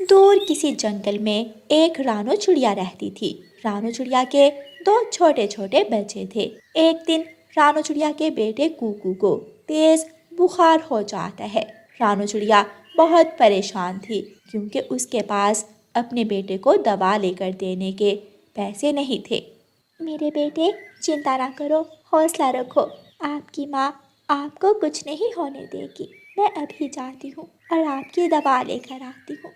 दूर किसी जंगल में एक रानो चिड़िया रहती थी। रानो चिड़िया के दो छोटे छोटे बच्चे थे। एक दिन रानो चिड़िया के बेटे कुकू को तेज बुखार हो जाता है। रानो चिड़िया बहुत परेशान थी क्योंकि उसके पास अपने बेटे को दवा लेकर देने के पैसे नहीं थे। मेरे बेटे, चिंता ना करो, हौसला रखो। आपकी माँ आपको कुछ नहीं होने देगी। मैं अभी जाती हूँ और आपकी दवा लेकर आती हूँ।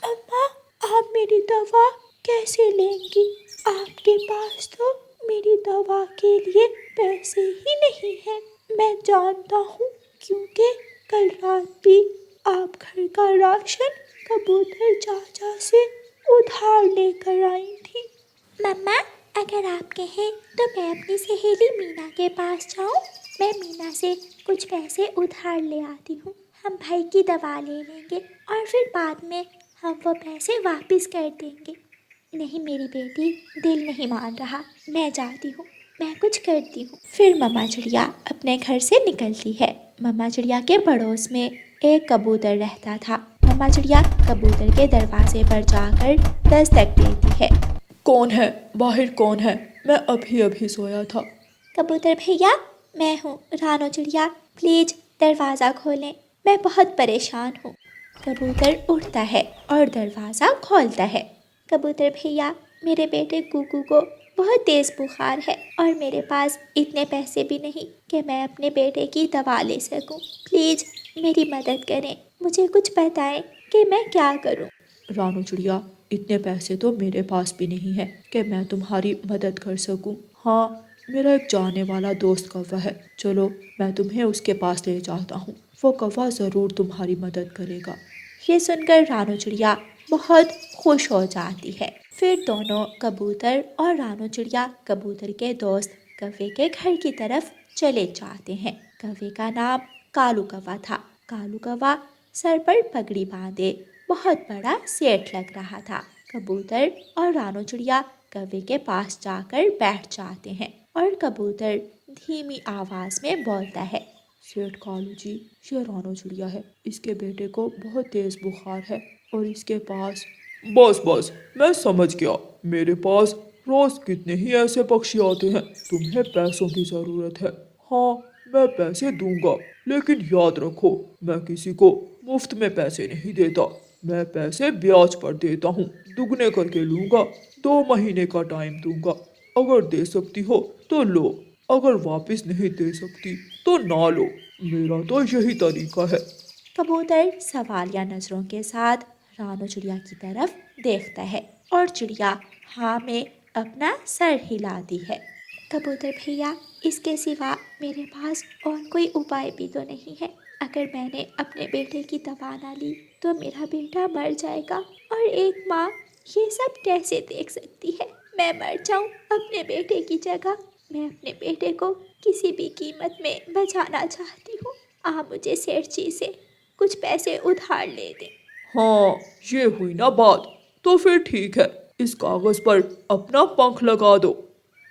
अम्मा, आप मेरी दवा कैसे लेंगी? आपके पास तो मेरी दवा के लिए पैसे ही नहीं हैं। मैं जानता हूँ क्योंकि कल रात भी आप घर का राशन कबूतर चाचा से उधार लेकर आई थी। मम्मा, अगर आप कहें तो मैं अपनी सहेली मीना के पास जाऊँ। मैं मीना से कुछ पैसे उधार ले आती हूँ। हम भाई की दवा ले लेंगे और फिर बाद में हम वो पैसे वापस कर देंगे। नहीं मेरी बेटी, दिल नहीं मान रहा। मैं जाती हूँ, मैं कुछ करती हूँ। फिर मम्मा चिड़िया अपने घर से निकलती है। मम्मा चिड़िया के पड़ोस में एक कबूतर रहता था। मम्मा चिड़िया कबूतर के दरवाजे पर जाकर दस्तक देती है। कौन है? बाहर कौन है? मैं अभी अभी सोया था। कबूतर भैया, मैं हूँ रानो चिड़िया। प्लीज दरवाज़ा खोलें, मैं बहुत परेशान हूँ। कबूतर उठता है और दरवाज़ा खोलता है। कबूतर भैया, मेरे बेटे कुकू को बहुत तेज़ बुखार है और मेरे पास इतने पैसे भी नहीं कि मैं अपने बेटे की दवा ले सकूं। प्लीज़ मेरी मदद करें, मुझे कुछ बताएं कि मैं क्या करूं। रानू चिड़िया, इतने पैसे तो मेरे पास भी नहीं है कि मैं तुम्हारी मदद कर सकूं। हाँ, मेरा एक जाने वाला दोस्त कौवा है। चलो, मैं तुम्हें उसके पास ले जाता हूँ। वो कौवा ज़रूर तुम्हारी मदद करेगा। ये सुनकर रानो चिड़िया बहुत खुश हो जाती है। फिर दोनों कबूतर और रानो चिड़िया कबूतर के दोस्त कौवे के घर की तरफ चले जाते हैं। कौवे का नाम कालू कौवा था। कालू कौवा सर पर पगड़ी बांधे बहुत बड़ा सेठ लग रहा था। कबूतर और रानो चिड़िया कौवे के पास जाकर बैठ जाते हैं और कबूतर धीमी आवाज में बोलता है। सेठ कालू जी, ये रानू चिड़िया है। इसके बेटे को बहुत तेज बुखार है और इसके पास बस बस, मैं समझ गया। मेरे पास रोज कितने ही ऐसे पक्षी आते हैं। तुम्हें पैसों की जरूरत है। हाँ, मैं पैसे दूंगा, लेकिन याद रखो, मैं किसी को मुफ्त में पैसे नहीं देता। मैं पैसे ब्याज पर देता हूँ। दुगने करके लूंगा। 2 महीने का टाइम दूंगा। अगर दे सकती हो तो लो, अगर वापस नहीं दे सकती तो ना लो। मेरा तो यही तरीका है। कबूतर सवालिया नजरों के साथ रानो चिड़िया की तरफ देखता है और चिड़िया हाँ में अपना सर हिलाती है। कबूतर भैया, इसके सिवा मेरे पास और कोई उपाय भी तो नहीं है। अगर मैंने अपने बेटे की दवा ना ली तो मेरा बेटा मर जाएगा और एक माँ ये सब कैसे देख सकती है। मैं मर जाऊं अपने बेटे की जगह। मैं अपने बेटे को किसी भी कीमत में बचाना चाहती हूँ। आप मुझे सेठ जी से कुछ पैसे उधार ले दें। हाँ, ये हुई ना बात। तो फिर ठीक है, इस कागज पर अपना पंख लगा दो।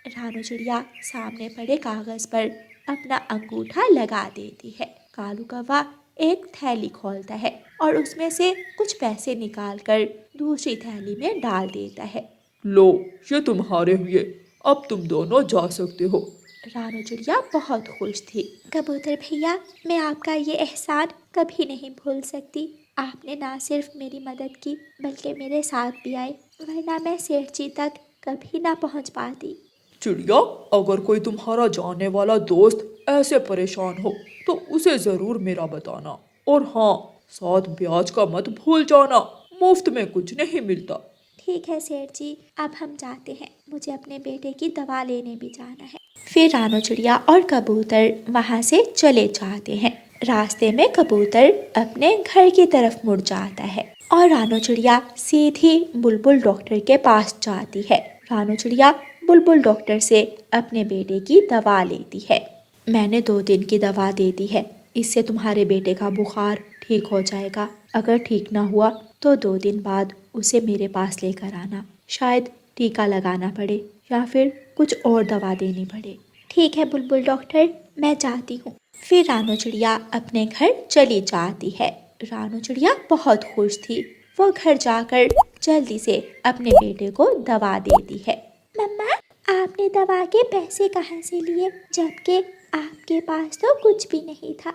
रानो चिड़िया सामने पड़े कागज पर अपना अंगूठा लगा देती है। कालू कौवा एक थैली खोलता है और उसमें से कुछ पैसे निकालकर दूसरी थैली में डाल देता है। लो, ये तुम्हारे हुए। अब तुम दोनों जा सकते हो। रानो चिड़िया बहुत खुश थी। कबूतर भैया, मैं आपका ये एहसान कभी नहीं भूल सकती। आपने ना सिर्फ मेरी मदद की बल्कि मेरे साथ भी आए, वरना मैं सेठ जी तक कभी ना पहुंच पाती। चिड़िया, अगर कोई तुम्हारा जानने वाला दोस्त ऐसे परेशान हो तो उसे जरूर मेरा बताना। और हाँ, साथ ब्याज का मत भूल जाना। मुफ्त में कुछ नहीं मिलता। ठीक है सेठ जी, अब हम जाते हैं। मुझे अपने बेटे की दवा लेने भी जाना है। फिर रानो चिड़िया और कबूतर वहाँ से चले जाते हैं। रास्ते में कबूतर अपने घर की तरफ मुड़ जाता है और रानो चिड़िया सीधी बुलबुल डॉक्टर के पास जाती है। रानो चिड़िया बुलबुल डॉक्टर से अपने बेटे की दवा लेती है। मैंने 2 दिन की दवा दे दी है, इससे तुम्हारे बेटे का बुखार ठीक हो जाएगा। अगर ठीक ना हुआ तो 2 दिन बाद उसे मेरे पास लेकर आना। शायद टीका लगाना पड़े या फिर कुछ और दवा देनी पड़े। ठीक है बुलबुल डॉक्टर, मैं जाती हूँ। फिर रानो चिड़िया अपने घर चली जाती है। रानो चिड़िया बहुत खुश थी। वो घर जाकर जल्दी से अपने बेटे को दवा देती है। मम्मा, आपने दवा के पैसे कहाँ से लिए, जबकि आपके पास तो कुछ भी नहीं था।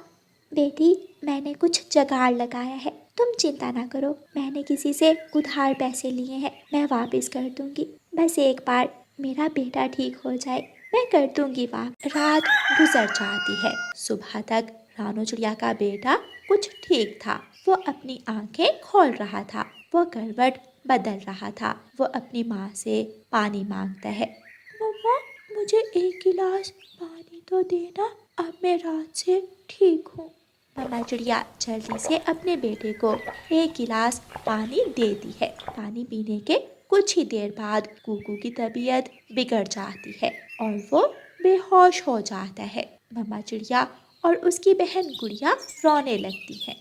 बेटी, मैंने कुछ जुगाड़ लगाया है, तुम चिंता ना करो। मैंने किसी से उधार पैसे लिए हैं, मैं वापस कर दूंगी। बस एक बार मेरा बेटा ठीक हो जाए, मैं कर दूंगी वापस। रात गुजर जाती है। सुबह तक रानू चिड़िया का बेटा कुछ ठीक था। वो अपनी आंखें खोल रहा था, वो करवट बदल रहा था, वो अपनी माँ से पानी मांगता है। मम्मा, मुझे एक गिलास पानी तो देना, अब मैं रात से ठीक हूँ। मम्मा चिड़िया जल्दी से अपने बेटे को एक गिलास पानी देती है। पानी पीने के कुछ ही देर बाद कुकू की तबीयत बिगड़ जाती है और वो बेहोश हो जाता है। मम्मा चिड़िया और उसकी बहन गुड़िया रोने लगती है।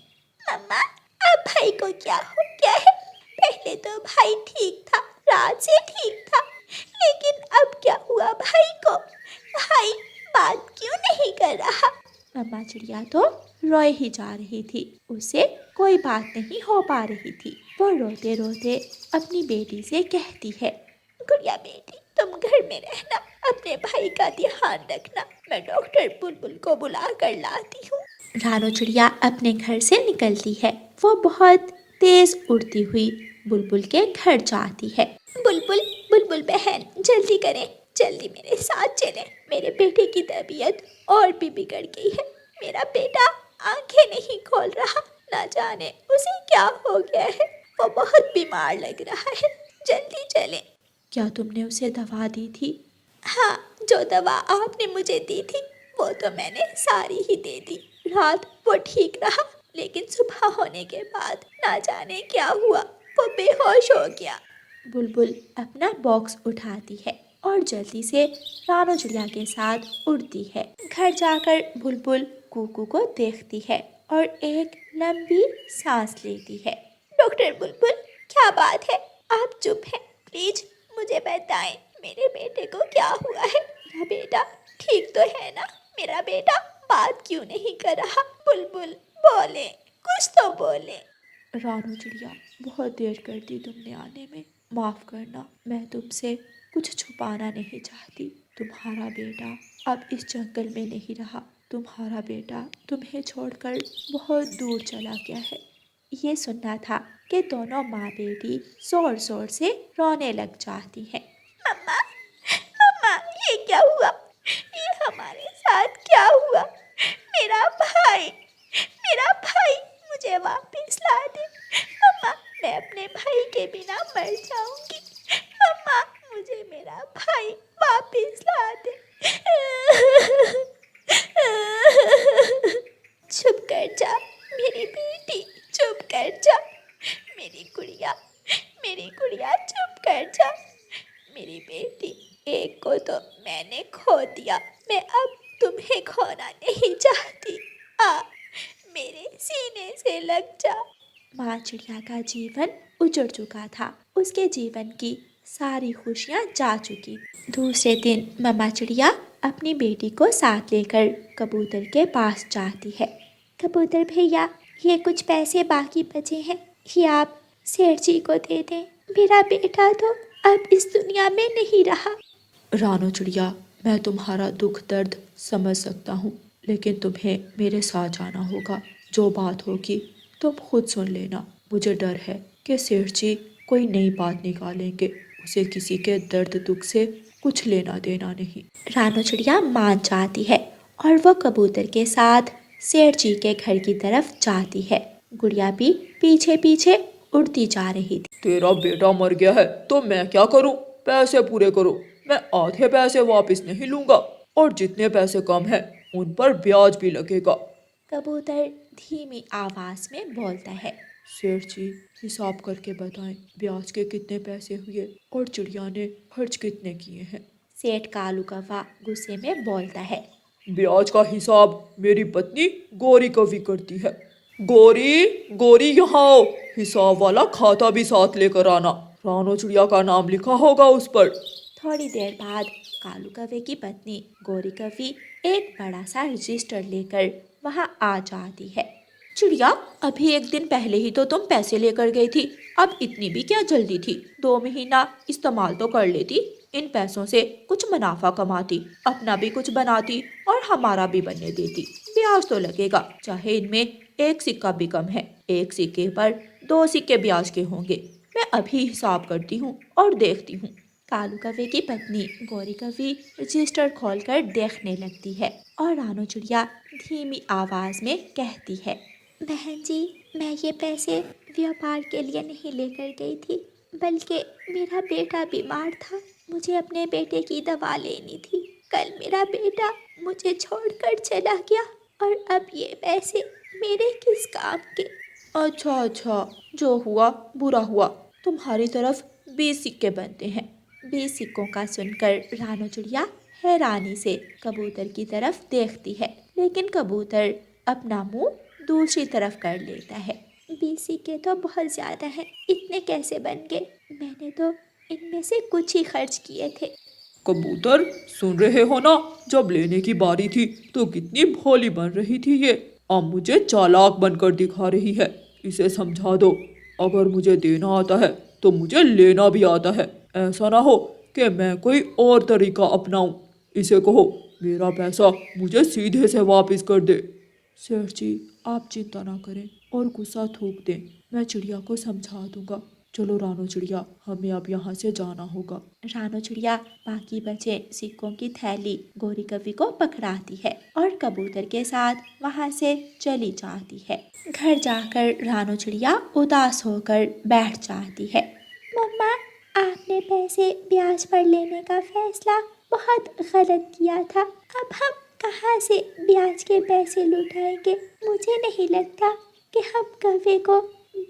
मम्मा, अब भाई को क्या हो गया है? पहले तो भाई ठीक था, रात से ठीक था, लेकिन अब क्या हुआ भाई को? भाई बात क्यों नहीं कर रहा? मम्मा चिड़िया तो रोए ही जा रही थी, उसे कोई बात नहीं हो पा रही थी। वो रोते रोते अपनी बेटी से कहती है, गुड़िया बेटी, तुम घर में रहना, अपने भाई का ध्यान रखना, मैं डॉक्टर बुलबुल को बुला कर लाती हूँ। रानू चिड़िया अपने घर से निकलती है। वो बहुत तेज उड़ती हुई बुलबुल के घर जाती है। बुलबुल, बुलबुल बहन, जल्दी करें, जल्दी मेरे साथ चलें। मेरे बेटे की तबीयत और भी बिगड़ गई है। मेरा बेटा आंखें नहीं खोल रहा, ना जाने उसे क्या हो गया है। वो बहुत बीमार लग रहा है, जल्दी चलें। क्या तुमने उसे दवा दी थी? हाँ, जो दवा आपने मुझे दी थी वो तो मैंने सारी ही दे दी। रात वो ठीक रहा, लेकिन सुबह होने के बाद ना जाने क्या हुआ, वो बेहोश हो गया। बुलबुल अपना बॉक्स उठाती है और जल्दी से रानू चिड़िया के साथ उड़ती है। घर जाकर बुलबुल कुकू को देखती है और एक लंबी सांस लेती है। डॉक्टर बुलबुल, क्या बात है, आप चुप हैं? प्लीज मुझे बताएं, मेरे बेटे को क्या हुआ है? मेरा बेटा ठीक तो है ना? मेरा बेटा बात क्यों नहीं कर रहा? बुलबुल बोले, कुछ तो बोले। रानू चिड़िया, बहुत देर कर दी तुमने आने में, माफ करना, मैं तुमसे कुछ छुपाना नहीं चाहती। तुम्हारा बेटा अब इस जंगल में नहीं रहा। तुम्हारा बेटा तुम्हें छोड़कर बहुत दूर चला गया है। ये सुनना था कि दोनों माँ बेटी जोर जोर से रोने लग जाती हैं। मम्मा, मम्मा, ये क्या हुआ? ये हमारे साथ क्या हुआ? मेरा भाई, मेरा भाई मुझे वापस ला दे। मम्मा, मैं अपने भाई के बिना मर जाऊंगी। मम्मा, मुझे मेरा भाई वापस ला दे। चुप कर जा मेरी बेटी, चुप कर जा मेरी गुड़िया, मेरी गुड़िया, चुप कर जा मेरी बेटी। एक को तो मैंने खो दिया, मैं अब तुम्हें खोना नहीं चाहती। आ, मेरे सीने से लग जा। माँ चिड़िया का जीवन उजड़ चुका था, उसके जीवन की सारी खुशियाँ जा चुकी। दूसरे दिन मम्मा चिड़िया अपनी बेटी को साथ लेकर कबूतर के पास जाती है। कबूतर भैया, ये कुछ पैसे बाकी बचे हैं, ये आप सेठ जी को दे दें। मेरा बेटा तो अब इस दुनिया में नहीं रहा। रानू चिड़िया, मैं तुम्हारा दुख दर्द समझ सकता हूँ, लेकिन तुम्हें मेरे साथ जाना होगा। जो बात होगी तुम खुद सुन लेना। मुझे डर है कि सेठ जी कोई नई बात निकालेंगे। उसे किसी के दर्द दुख से कुछ लेना देना नहीं। रानू चिड़िया मान जाती है और वो कबूतर के साथ सेठ जी के घर की तरफ जाती है। गुड़िया भी पीछे पीछे उड़ती जा रही थी। तेरा बेटा मर गया है तो मैं क्या करूं? पैसे पूरे करो। मैं आधे पैसे वापस नहीं लूंगा और जितने पैसे कम हैं उन पर ब्याज भी लगेगा। कबूतर धीमी आवाज में बोलता है। सेठ जी, हिसाब करके बताएं ब्याज के कितने पैसे हुए और चिड़िया ने खर्च कितने किए हैं। सेठ कालू कौवा गुस्से में बोलता है। ब्याज का हिसाब मेरी पत्नी गौरी कवि करती है। गौरी, गौरी यहाँ आओ, हिसाब वाला खाता भी साथ लेकर आना। रानू चिड़िया का नाम लिखा होगा उस पर। थोड़ी देर बाद कालू कौवे की पत्नी गौरी कवि एक बड़ा सा रजिस्टर लेकर वहाँ आ जाती है। चिड़िया, अभी एक दिन पहले ही तो तुम पैसे लेकर गई थी, अब इतनी भी क्या जल्दी थी? 2 महीना इस्तेमाल तो कर लेती, इन पैसों से कुछ मुनाफा कमाती, अपना भी कुछ बनाती और हमारा भी बनने देती। ब्याज तो लगेगा, चाहे इनमें एक सिक्का भी कम है, एक सिक्के पर 2 सिक्के ब्याज के होंगे। मैं अभी हिसाब करती हूँ और देखती हूँ। कालू कौवे की पत्नी गौरी कौवी रजिस्टर खोलकर देखने लगती है और रानू चिड़िया धीमी आवाज में कहती है, बहन जी, मैं ये पैसे व्यापार के लिए नहीं लेकर गई थी, बल्कि मेरा बेटा बीमार था, मुझे अपने बेटे की दवा लेनी थी। कल मेरा बेटा मुझे छोड़कर चला गया और अब ये पैसे मेरे किस काम के? अच्छा अच्छा, जो हुआ बुरा हुआ। तुम्हारी तरफ 20 सिक्के बनते हैं। 20 सिक्कों का सुनकर रानू चिड़िया हैरानी से कबूतर की तरफ देखती है, लेकिन कबूतर अपना मुंह दूसरी तरफ कर लेता है। 20 सिक्के तो बहुत ज्यादा हैं, इतने कैसे बन गए? मैंने तो इनमें से कुछ ही खर्च किए थे। कबूतर, सुन रहे हो ना, जब लेने की बारी थी तो कितनी भोली बन रही थी ये, अब मुझे चालाक बनकर दिखा रही है। इसे समझा दो, अगर मुझे देना आता है तो मुझे लेना भी आता है। ऐसा ना हो कि मैं कोई और तरीका अपनाऊं। इसे कहो मेरा पैसा मुझे सीधे से वापस कर दे। सेठ जी, आप चिंता ना करें और गुस्सा थूक दें, मैं चिड़िया को समझा दूंगा। चलो रानो चिड़िया, हमें अब यहाँ से जाना होगा। रानू चिड़िया बाकी बचे सिक्कों की थैली गौरी कवि को पकड़ाती है और कबूतर के साथ वहाँ से चली जाती है। घर जाकर रानू चिड़िया उदास होकर बैठ जाती है। मम्मा, आपने पैसे ब्याज पर लेने का फैसला बहुत गलत किया था। अब हम कहाँ से ब्याज के पैसे लौटाएंगे? मुझे नहीं लगता कि हम कौवे को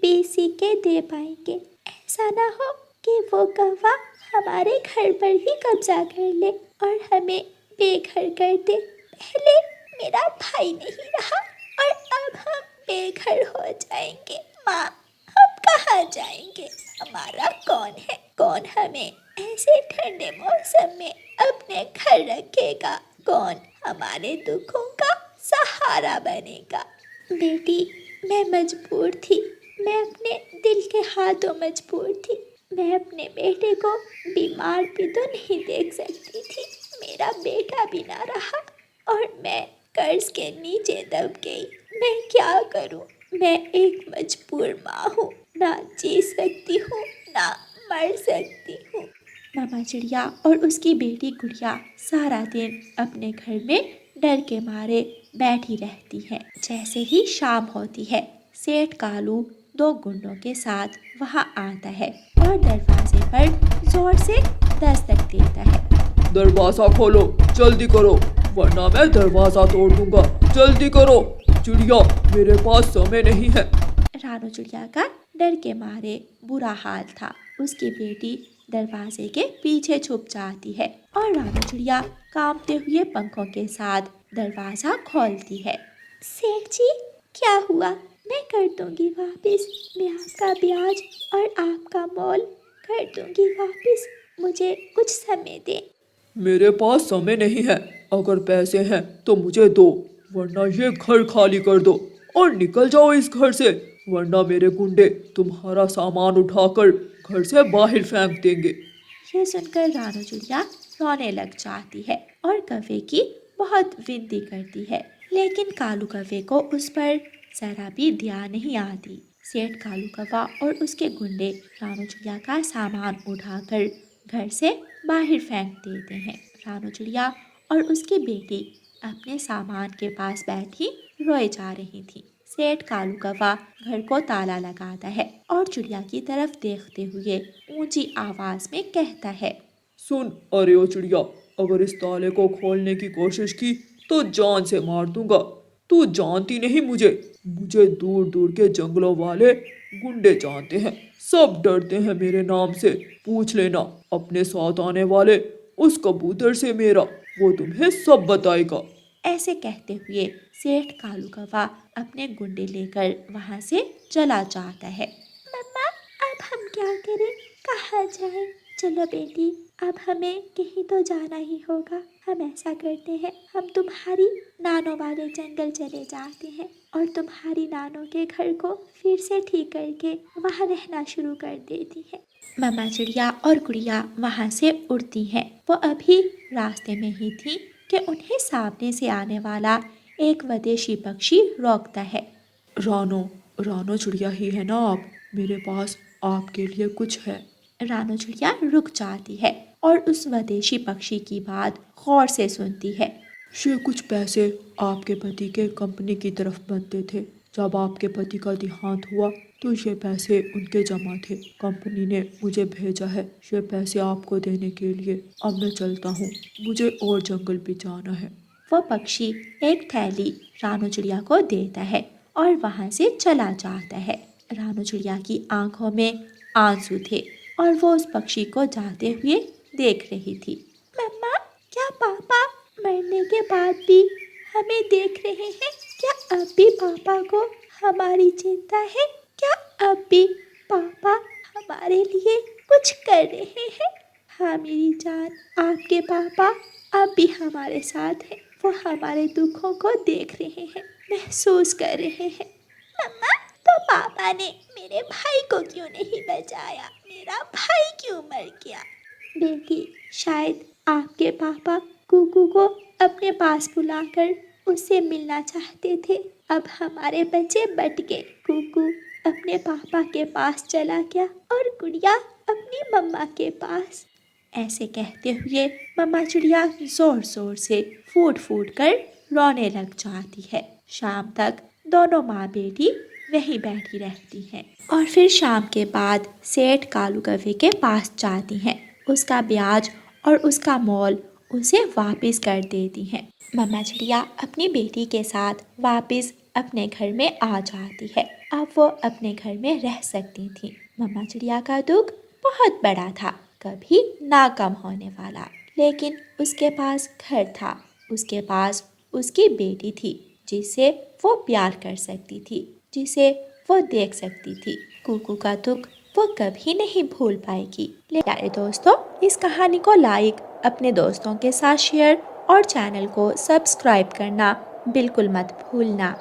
20 सिक्के दे पाएंगे। ऐसा ना हो कि वो कौवा हमारे घर पर ही कब्जा कर ले और हमें बेघर कर दे। पहले मेरा भाई नहीं रहा और अब हम बेघर हो जाएंगे। माँ, हम कहाँ जाएंगे? हमारा कौन है? कौन हमें ऐसे ठंडे मौसम में अपने घर रखेगा? कौन हमारे दुखों का सहारा बनेगा? बेटी, मैं मजबूर थी, मैं अपने दिल के हाथों मजबूर थी। मैं अपने बेटे को बीमार भी तो नहीं देख सकती थी। मेरा बेटा भी ना रहा और मैं कर्ज के नीचे दब गई। मैं क्या करूं? मैं एक मजबूर माँ हूँ, ना जी सकती हूँ ना मर सकती हूँ। मामा चिड़िया और उसकी बेटी गुड़िया सारा दिन अपने घर में डर के मारे बैठी रहती हैं। जैसे ही शाम होती है, सेठ कालू 2 गुंडों के साथ वहाँ आता है और दरवाजे पर जोर से दस्तक देता है। दरवाजा खोलो, जल्दी करो, वरना मैं दरवाजा तोड़ दूंगा। जल्दी करो चिड़िया, मेरे पास समय नहीं है। रानू चिड़िया का डर के मारे बुरा हाल था। उसकी बेटी दरवाजे के पीछे छुप जाती है और रानू चिड़िया कांपते हुए पंखों के साथ दरवाजा खोलती है। सेठ जी, क्या हुआ? मैं कर दूंगी वापस। मैं आपका ब्याज और आपका मोल कर दूंगी वापस। मुझे कुछ समय दें। मेरे पास समय नहीं है, अगर पैसे हैं तो मुझे दो, वरना ये घर खाली कर दो और निकल जाओ इस घर से, वरना मेरे गुंडे तुम्हारा सामान उठाकर घर से बाहर फेंक देंगे। ये सुनकर रानू चिड़िया रोने लग जाती है और कौवे की बहुत विनती करती है, लेकिन कालू कौवे को उस पर जरा भी ध्यान नहीं आती। सेठ कालू कौवा और उसके गुंडे रानू चिड़िया का सामान उठाकर घर से बाहर फेंक देते हैं। रानू चिड़िया और उसकी बेटी अपने सामान के पास बैठी रोए जा रही थी। सेठ कालू कौवा घर को ताला लगाता है और चिड़िया की तरफ देखते हुए ऊंची आवाज में कहता है, सुन, अरे ओ चिड़िया, अगर इस ताले को खोलने की कोशिश की तो जान से मार दूंगा। तू जानती नहीं मुझे, मुझे दूर दूर के जंगलों वाले गुंडे जानते हैं, सब डरते हैं मेरे नाम से। पूछ लेना अपने साथ आने वाले उस कबूतर से मेरा, वो तुम्हें सब बताएगा। ऐसे कहते हुए सेठ कालू कौवा अपने गुंडे लेकर वहां से चला जाता है। मम्मा, अब हम क्या करें? कहाँ जाएं? चलो बेटी, अब हमें कहीं तो जाना ही होगा। हम ऐसा करते हैं, हम तुम्हारी नानों वाले जंगल चले जाते हैं और तुम्हारी नानों के घर को फिर से ठीक करके वहाँ रहना शुरू कर देती हैं। मम्मा चिड़िया और गुड़िया वहाँ से उड़ती हैं। वो अभी रास्ते में ही थी कि उन्हें सामने से आने वाला एक विदेशी पक्षी रोकता है। रानो, रानो चिड़िया ही है ना आप? मेरे पास आपके लिए कुछ है। रानो चिड़िया रुक जाती है और उस विदेशी पक्षी की बात गौर से सुनती है। ये कुछ पैसे आपके पति के कंपनी की तरफ बनते थे। जब आपके पति का देहांत हुआ तो ये पैसे उनके जमा थे। कंपनी ने मुझे भेजा है ये पैसे आपको देने के लिए। अब मैं चलता हूँ, मुझे और जंगल भी जाना है। वो पक्षी एक थैली रानो चिड़िया को देता है और वहाँ से चला जाता है। रानो चिड़िया की आंखों में आंसू थे और वो उस पक्षी को जाते हुए देख रही थी। मम्मा, क्या पापा मरने के बाद भी हमें देख रहे हैं? क्या अब भी पापा को हमारी चिंता है? क्या अब भी पापा हमारे लिए कुछ कर रहे हैं? हाँ मेरी जान, आपके पापा अब भी हमारे साथ हैं। वो हमारे दुखों को देख रहे हैं, महसूस कर रहे हैं। मम्मा, तो पापा ने मेरे भाई को क्यों नहीं बचाया? मेरा भाई क्यों मर गया? बेटी, शायद आपके पापा कुकू को अपने पास बुलाकर उससे मिलना चाहते थे। अब हमारे बच्चे बट गए। कुकू अपने पापा के पास चला गया और गुड़िया अपनी मम्मा के पास। ऐसे कहते हुए मम्मा चिड़िया जोर जोर से फूट फूट कर रोने लग जाती है। शाम तक दोनों माँ बेटी वहीं बैठी रहती हैं और फिर शाम के बाद सेठ कालू कौवे के पास जाती हैं। उसका ब्याज और उसका मोल उसे वापस कर देती हैं। मम्मा चिड़िया अपनी बेटी के साथ वापस अपने घर में आ जाती है। अब वो अपने घर में रह सकती थी। मम्मा चिड़िया का दुख बहुत बड़ा था, कभी ना कम होने वाला। लेकिन उसके पास घर था, उसके पास उसकी बेटी थी जिसे वो प्यार कर सकती थी, जिसे वो देख सकती थी। कुकू का दुख वो कभी नहीं भूल पाएगी। प्यारे दोस्तों, इस कहानी को लाइक, अपने दोस्तों के साथ शेयर और चैनल को सब्सक्राइब करना बिल्कुल मत भूलना।